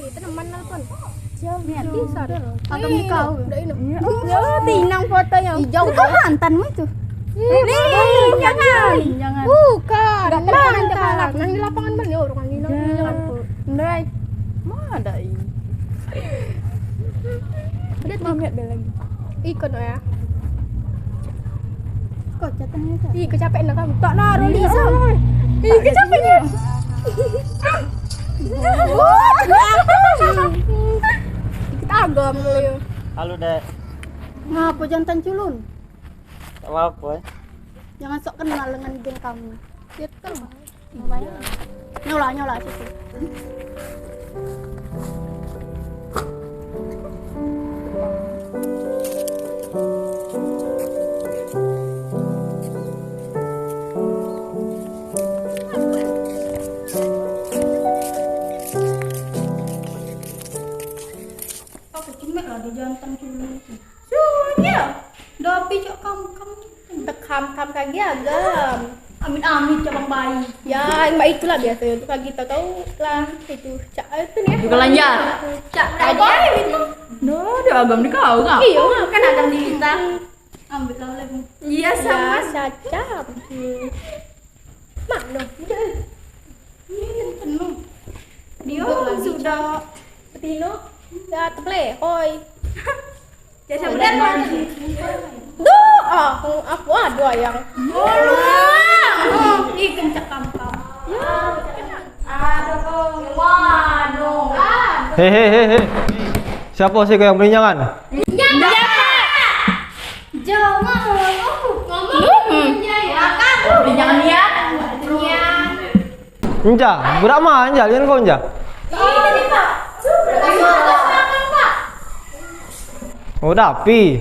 teman nelpon. Niat Bisa. Atau kau. Ya, tinang fotonya. Jauh kau mantanmu itu. Jangan. Jangan. Bukan. Enggak Lapangan terpantas. balap. Nang di lapangan bal ya orang ini. Jangan. Ndai. Mana ini? Udah Mau lihat dia lagi. ikut ya. Kok jatuhnya tak? Ih, kecapean dah kamu. Tak naruh Lisa. Ih, kecapeannya. Kita agam dulu. Halo dek, Ngapa jantan culun? tak apa-apa ya. Jangan sok kenal dengan geng kamu. Gitu. Nyola situ. Aku cimek lah di jantan culun itu. Sunya. Tapi cok kamu Tekam-kam kaki agam. amit-amit cabang bayi. Ya, mbak itulah biasa untuk kita tahu lah itu cak itu nih. Juga lanjut. Cak apa itu? No, dia agam di kau nggak? Iya, Kan agam di kita. Ambil lah lagi. Iya sama cacap. Mana? Ini penuh. Dia lagi, sudah Tino ya teple hoi. Jasa Udah benar kan? lagi. Aku ada yang Ih, kencak kamu. Hehehe. Siapa sih kau yang berinjangan? Jangan. Jangan lihat. Enja, budak manja, lihat kau enja. Oh, Dapi.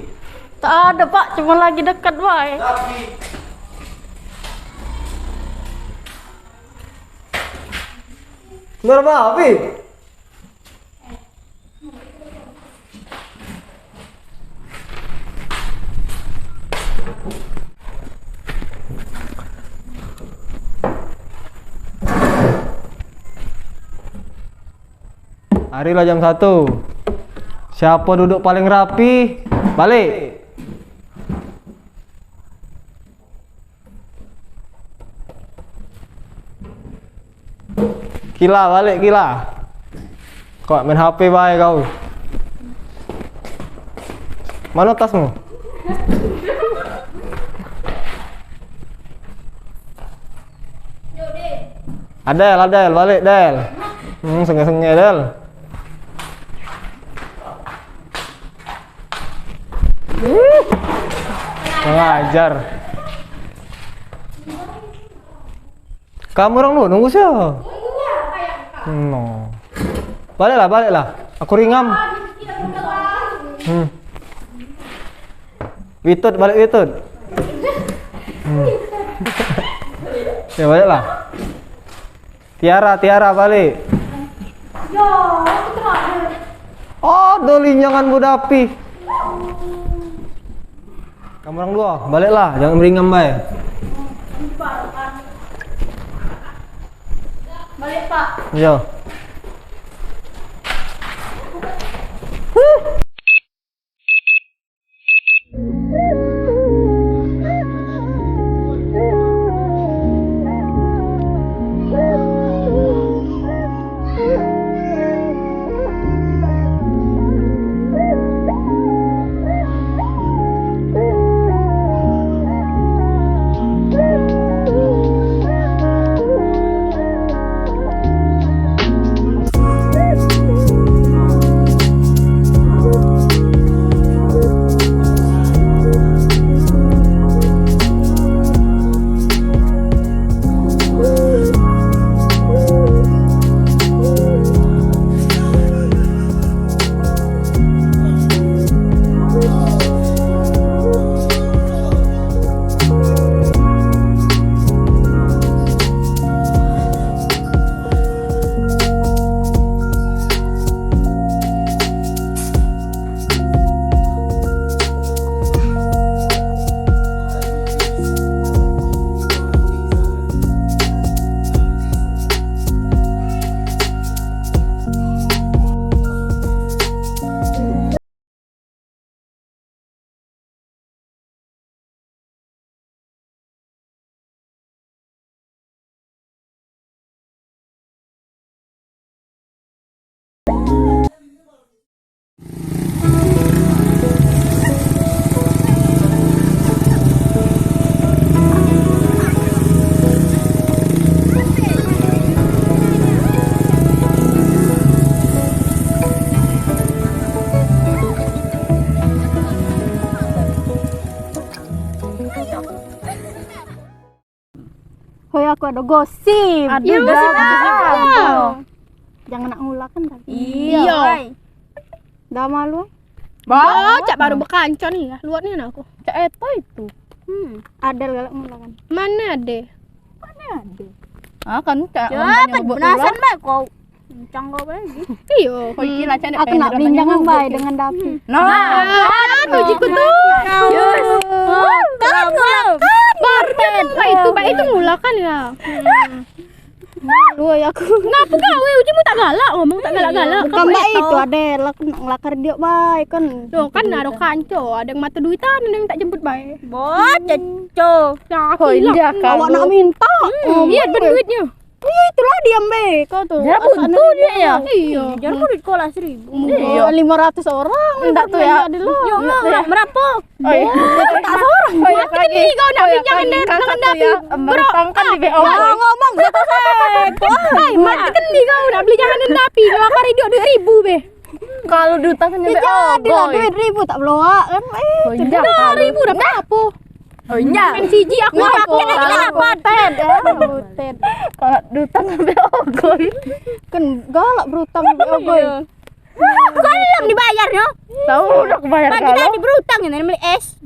Tak ada pak, cuma lagi dekat baik. Berapa Dapi? Harilah jam 1. Siapa duduk paling rapi? Balik. Kila balik Kila. Kok main HP baik kau? Mana tasmu? Adel, balik Del. Senge-senge Del. Ngajar. Kamu orang lu nunggu siapa? No. Baliklah. Aku ringam. Witut, balik Witut. Ya baliklah. Tiara balik. Oh, dolinjangan Budapi. Kamu orang dua, baliklah, jangan beringam bae. Balik pak. Iya. Hoi aku ada gosip. Ya masih ada. Jangan nak ngulakan tapi. Iya. Dah malu. Cak baru berkancan nih ya. Luar nih aku. Cak Eto itu. Ada galak ngulakan. Mana ada? Ah kan cak. Jangan benasan baik kau. Kencang kau lagi. Iyo. Kau kira cak Aku nak belinjangan baik dengan Dapi. Aduh jiku tuh. Kan ngulakan. Itu baik itu ngulakan ya. Malu ya aku. Ngapa kau? Ujimu tak galak ngomong tak galak-galak. Bukan baik itu ada ngelakar dia baik kan. Loh kan ada kanco, ada yang mata duitan, ada yang tak jemput baik. Bot, ceco. Ya aku hilang. Awak nak minta. Iya duitnya. Iya itulah diam be. Kau tuh. Dia buntu dia ya. Iya. Jangan duit sekolah 1.000. Iya. 500 orang. Enggak tuh ya. Berapa? Oh iya. Tak seorang. Oh iya Kan ini kau nak pinjam dengan Dapi. Berutang kan di BO. Ngomong jatuh sek. Hai, mati kan nih kau nak beli jangan dengan Dapi. Kalau kari duit 2.000 be. Kalau diutang kan BO. Jadi lah duit 1.000 tak beloak kan. Oh iya. 2.000 dapat apa? Oh iya. Main siji aku Kenapa Ted? Ted. Kalau diutang kan BO goy. Kan galak berutang boy. Belum dibayar no. Tahu udah kebayar Tadi kalau. tadi berutang ya beli es.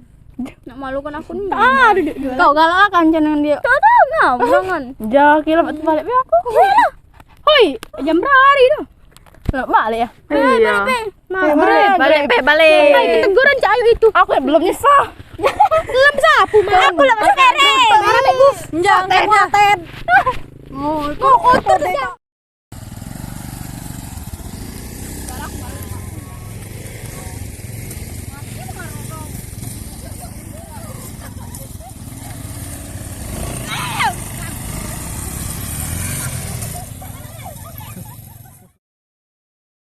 Nak malukan aku nih. Ah, duit. Kau galak kan jangan dia. Tahu ngam jangan. Ja kira balik be aku. Hoi, jam berapa tu? Enggak balik ya? Iya. Balik. Hai, keteguran Cak Ayu itu. Aku yang belum nyesah. Belum sapu mah. Aku lah masuk kere. Jangan Ted. Oh, itu